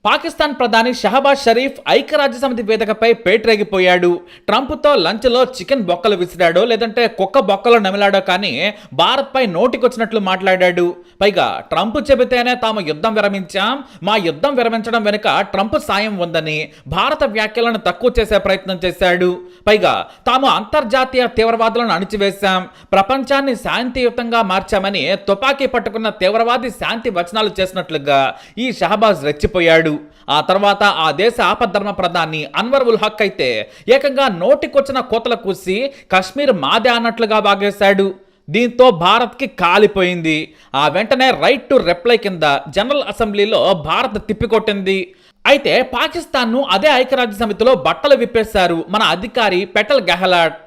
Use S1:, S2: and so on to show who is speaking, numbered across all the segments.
S1: పాకిస్తాన్ ప్రధాని షహబాజ్ షరీఫ్ ఐక్యరాజ్యసమితి వేదికపై పేటరేగిపోయాడు. ట్రంప్తో లంచ్లో చికెన్ బొక్కలు విసిరాడో లేదంటే కుక్క బొక్కలు నమిలాడో కానీ భారత్పై నోటికొచ్చినట్లు మాట్లాడాడు. పైగా ట్రంప్ చెబితేనే తాము యుద్ధం విరమించాం, మా యుద్ధం విరమించడం వెనుక ట్రంప్ సాయం ఉందని భారత వ్యాఖ్యలను తక్కువ చేసే ప్రయత్నం చేశాడు. పైగా తాము అంతర్జాతీయ తీవ్రవాదులను అణిచివేశాం, ప్రపంచాన్ని శాంతియుతంగా మార్చామని తుపాకీ పట్టుకున్న తీవ్రవాది శాంతి వచనాలు చేసినట్లుగా ఈ షహబాజ్ రెచ్చిపోయాడు. ఆ తర్వాత ఆ దేశ ఆపద్ధర్మ ప్రధాని అన్వర్ ఉల్ హక్ అయితే ఏకంగా నోటికొచ్చిన కోతల కూసి కశ్మీర్ మాదే అన్నట్లుగా వాగేశాడు. దీంతో భారత్కి కాలిపోయింది. ఆ వెంటనే రైట్ టు రిప్లై కింద జనరల్ అసెంబ్లీలో భారత్ తిప్పికొట్టింది. అయితే పాకిస్తాన్ను అదే ఐక్యరాజ్య సమితిలో బట్టలు విప్పేశారు మన అధికారి పెటల్ గెహ్లాట్.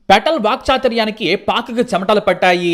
S1: పెటల్ వాక్చాతుర్యానికి పాక్కి చెమటలు పట్టాయి.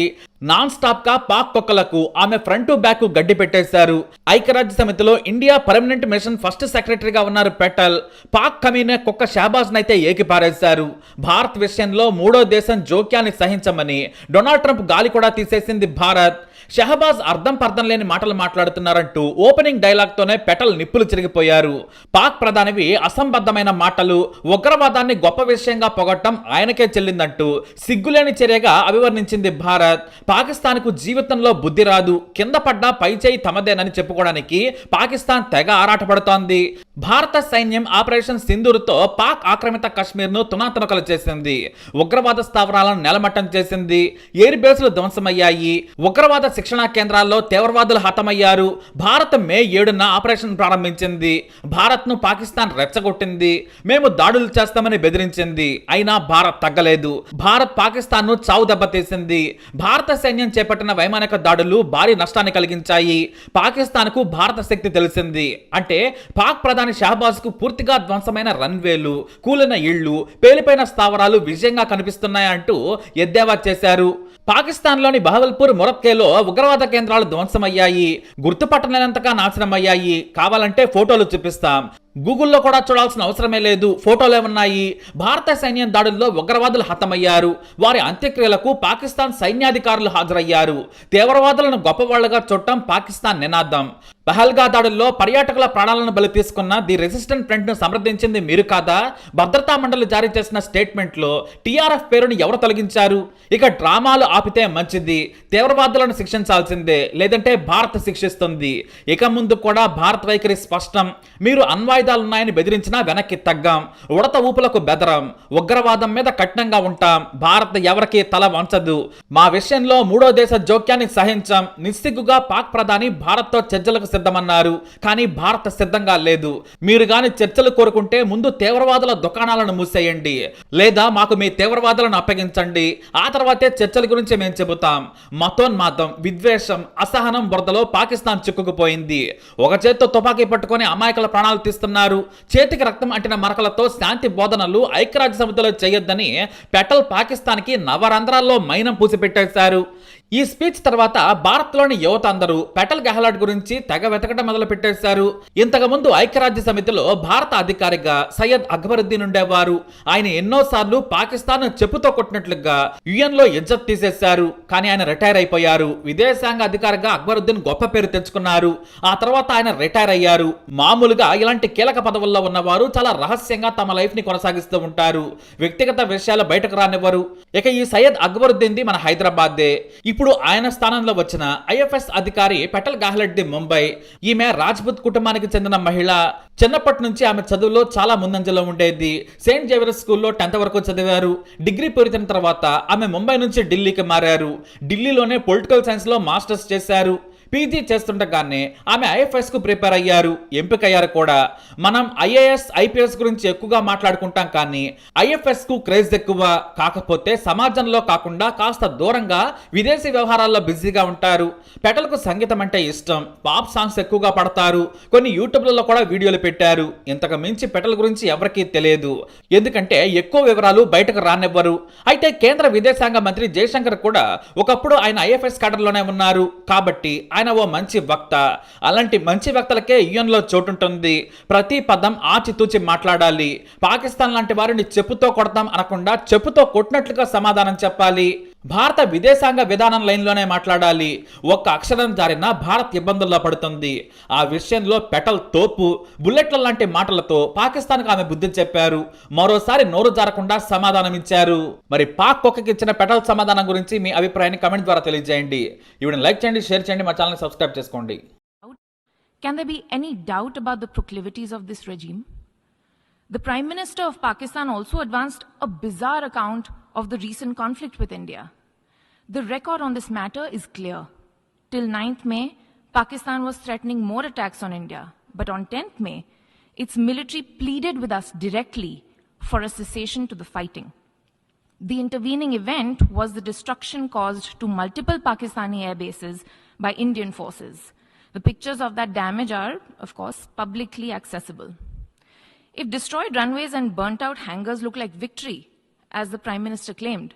S1: నాన్ స్టాప్ గా పాక్ కుక్కలకు ఆమె ఫ్రంట్ బ్యాక్ గడ్డి పెట్టేశారు. ఐక్యరాజ్య సమితిలో ఇండియా పర్మనెంట్ మిషన్ ఫస్ట్ సెక్రటరీగా ఉన్నారు పెటల్. పాక్ కమీనే కుక్క షహబాజ్ నైతే ఏకిపారేశారు. భారత్ విషయంలో మూడో దేశం జోక్యాన్ని సహించమని డొనాల్డ్ ట్రంప్ గాలి కూడా తీసేసింది భారత్. షహబాజ్ అర్థం పర్థం లేని మాటలు మాట్లాడుతున్నారంటూ ఓపెనింగ్ డైలాగ్ తోనే పెటల్ నిప్పులు చిరిగిపోయారు. పాక్ ప్రధానివి అసంబద్ధమైన మాటలు, ఉగ్రవాదాన్ని గొప్ప విషయంగా పొగట్టం ఆయనకే చెల్లిందంటూ సిగ్గులేని చర్యగా అభివర్ణించింది భారత్. పాకిస్తాన్కు జీవితంలో బుద్ధి రాదు, కింద పడ్డా పై చేయి తమదేనని చెప్పుకోవడానికి పాకిస్తాన్ తెగ ఆరాటపడుతోంది. భారత సైన్యం ఆపరేషన్ సింధూర్తో పాక్ ఆక్రమిత కశ్మీర్ను తునాతునకలు చేసింది. ఉగ్రవాద స్థావరాలను నెలమట్టం చేసింది. ఎయిర్ బేస్లు ధ్వంసమయ్యాయి. ఉగ్రవాద శిక్షణా కేంద్రాల్లో తీవ్రవాదులు హతమయ్యారు. భారత్ మే 7న ఆపరేషన్ ప్రారంభించింది. భారత్ను పాకిస్తాన్ రెచ్చగొట్టింది. మేము దాడులు చేస్తామని బెదిరించింది. అయినా భారత్ తగ్గలేదు. భారత్ పాకిస్తాన్ను చావు దెబ్బతీసింది. భారత సైన్యం చేపట్టిన వైమానిక దాడులు భారీ నష్టాన్ని కలిగించాయి. పాకిస్తాన్కు భారత శక్తి తెలిసింది. అంటే పాక్ ప్రధాని షహబాజ్ కు పూర్తిగా ధ్వంసమైన రన్వేలు, కూలిన ఇళ్లు, పేలిపోయిన స్థావరాలు విజయంగా కనిపిస్తున్నాయంటూ ఎద్దేవా చేశారు. పాకిస్తాన్లోని బహవల్పూర్, మొరక్కేలో ఉగ్రవాద కేంద్రాలు ధ్వంసమయ్యాయి. గుర్తుపట్టలేనంతగా నాశనమయ్యాయి. కావాలంటే ఫోటోలు చూపిస్తాం. గూగుల్లో కూడా చూడాల్సిన అవసరమే లేదు, ఫోటోలే ఉన్నాయి. భారత సైన్యం దాడుల్లో ఉగ్రవాదులు హతమయ్యారు. వారి అంత్యక్రియలకు పాకిస్తాన్ సైన్యాధికారులు హాజరయ్యారు. తీవ్రవాదులను గొప్పవాళ్లుగా చూడటం పాకిస్తాన్ నినాదం. పహల్గా దాడుల్లో పర్యాటకుల ప్రాణాలను బలి తీసుకున్న ది రెసిస్టెంట్ ఫ్రంట్ ను సమర్థించింది మీరు కాదా? భద్రతా మండలి జారీ చేసిన స్టేట్మెంట్ లో టీఆర్ఎఫ్ పేరుని ఎవరు తొలగించారు? ఇక డ్రామాలు ఆపితే మంచిది. తీవ్రవాదులను శిక్షించాల్సిందే, లేదంటే భారత్ శిక్షిస్తుంది. ఇక ముందు కూడా భారత్ వైఖరి స్పష్టం. మీరు అణ్వాయుధాలున్నాయని బెదిరించినా వెనక్కి తగ్గాం. ఉడత ఊపులకు బెదరం. ఉగ్రవాదం మీద కఠినంగా ఉంటాం. భారత్ ఎవరికి తల వంచదు. మా విషయంలో మూడో దేశ జోక్యాన్ని సహించాం. నిస్సిగ్గుగా పాక్ ప్రధాని భారత్తో చర్చలకు సిద్ధమన్నారు. కానీ భారత్ సిద్ధంగా లేదు. మీరు గాని చర్చలు కోరుకుంటే ముందు తీవ్రవాదుల దుకాణాలను మూసేయండి, లేదా మాకు మీ తీవ్రవాదులను అప్పగించండి. ఆ తర్వాతే చర్చల గురించి మేము చెబుతాం. మతోన్మాదం, విద్వేషం, అసహనం బురదలో పాకిస్తాన్ చిక్కుకుపోయింది. ఒక చేత్తో తుపాకీ పట్టుకొని అమాయకుల ప్రాణాలు తీస్తున్నారు. చేతికి రక్తం అంటిన మరకలతో శాంతి బోధనలు ఐక్యరాజ్య సమితిలో చేయొద్దని పెటల్ పాకిస్తాన్ కి నవరంధ్రాల్లో మైనం పూసిపెట్టేశారు. ఈ స్పీచ్ తర్వాత భారత్లోని యువత అందరూ పెటల్ గెహ్లాట్ గురించి తెగ వెతకడం మొదలు పెట్టేశారు. ఇంతకుముందు ఐక్యరాజ్య సమితిలో భారత అధికారిగా సయ్యద్ అక్బరుద్దీన్ ఉండేవారు. ఆయన ఎన్నోసార్లు పాకిస్తాన్ చెప్పుతో కొట్టినట్లుగా యుఎన్ లో ఇజ్జత్ తీసేశారు. కానీ ఆయన రిటైర్ అయిపోయారు. విదేశాంగ అధికారిగా అక్బరుద్దీన్ గొప్ప పేరు తెచ్చుకున్నారు. ఆ తర్వాత ఆయన రిటైర్ అయ్యారు. మామూలుగా ఇలాంటి కీలక పదవుల్లో ఉన్నవారు చాలా రహస్యంగా తమ లైఫ్ ని కొనసాగిస్తూ ఉంటారు. వ్యక్తిగత విషయాలు బయటకు రానివ్వరు. ఇక ఈ సయ్యద్ అక్బరుద్దీన్ మన హైదరాబాదే. ఇప్పుడు ఆయన స్థానంలో వచ్చిన ఐఎఫ్ఎస్ అధికారి పెటల్ గెహ్లాట్ ది ముంబై. ఈమె రాజ్పుత్ కుటుంబానికి చెందిన మహిళ. చిన్నప్పటి నుంచి ఆమె చదువులో చాలా ముందంజలో ఉండేది. సెయింట్ జేవియర్స్ స్కూల్లో 10th వరకు చదివారు. డిగ్రీ పూర్తయిన తర్వాత ఆమె ముంబై నుంచి ఢిల్లీకి మారారు. ఢిల్లీలోనే పొలిటికల్ సైన్స్ లో మాస్టర్స్ చేశారు. పీజీ చేస్తుండగానే ఆమె ఐఎఫ్ఎస్ కు ప్రిపేర్ అయ్యారు, ఎంపికయ్యారు కూడా. మనం ఐఏఎస్, ఐపీఎస్ గురించి ఎక్కువగా మాట్లాడుకుంటాం, కానీ ఐఎఫ్ఎస్ కు క్రేజ్ ఎక్కువ. కాకపోతే సమాజంలో కాకుండా కాస్త దూరంగా విదేశీ వ్యవహారాల్లో బిజీగా ఉంటారు. పెటల్కు సంగీతం అంటే ఇష్టం. పాప్ సాంగ్స్ ఎక్కువగా పడతారు. కొన్ని యూట్యూబ్లలో కూడా వీడియోలు పెట్టారు. ఇంతకు మించి పెటల్ గురించి ఎవరికీ తెలియదు, ఎందుకంటే ఎక్కువ వివరాలు బయటకు రానివ్వరు. అయితే కేంద్ర విదేశాంగ మంత్రి జయశంకర్ కూడా ఒకప్పుడు ఆయన ఐఎఫ్ఎస్ క్యాడర్లోనే ఉన్నారు. కాబట్టి ఆయన ఓ మంచి వక్త. అలాంటి మంచి వక్తలకే యుఎన్ లో చోటుంటుంది. ప్రతి పదం ఆచితూచి మాట్లాడాలి. పాకిస్తాన్ లాంటి వారిని చెప్పుతో కొడతాం అనకుండా చెప్పుతో కొట్టినట్లుగా సమాధానం చెప్పాలి. భారత విదేశాంగ విధానం లైన్లోనే మాట్లాడాలి. ఒక్క అక్షరం జారినా భారత్ ఇబ్బందుల్లో పడుతుంది. ఆ విషయంలో పెటల్ తోపు, బుల్లెట్ల లాంటి మాటలతో పాకిస్తాన్కు ఆమె బుద్ధి చెప్పారు. మరోసారి నోరు జారకుండా సమాధానమిచ్చారు. మరి పాక్ కుక్కకి ఇచ్చిన పెటల్ సమాధానం గురించి మీ అభిప్రాయాన్ని కమెంట్ ద్వారా తెలియజేయండి. ఈ వీడియోని లైక్ చేయండి, షేర్ చేయండి, మా ఛానల్ని సబ్స్క్రైబ్ చేసుకోండి.
S2: Can there be any doubt about the proclivities of this regime? The Prime Minister of Pakistan also advanced a bizarre account of the recent conflict with India. The record on this matter is clear. Till 9th May, Pakistan was threatening more attacks on India. But on 10th May, its military pleaded with us directly for a cessation to the fighting. The intervening event was the destruction caused to multiple Pakistani air bases by Indian forces. The pictures of that damage are, of course, publicly accessible. If destroyed runways and burnt out hangars look like victory, as the Prime Minister claimed,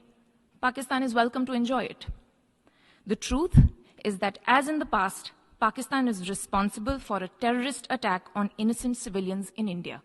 S2: Pakistan is welcome to enjoy it. The truth is that, as in the past, Pakistan is responsible for a terrorist attack on innocent civilians in India.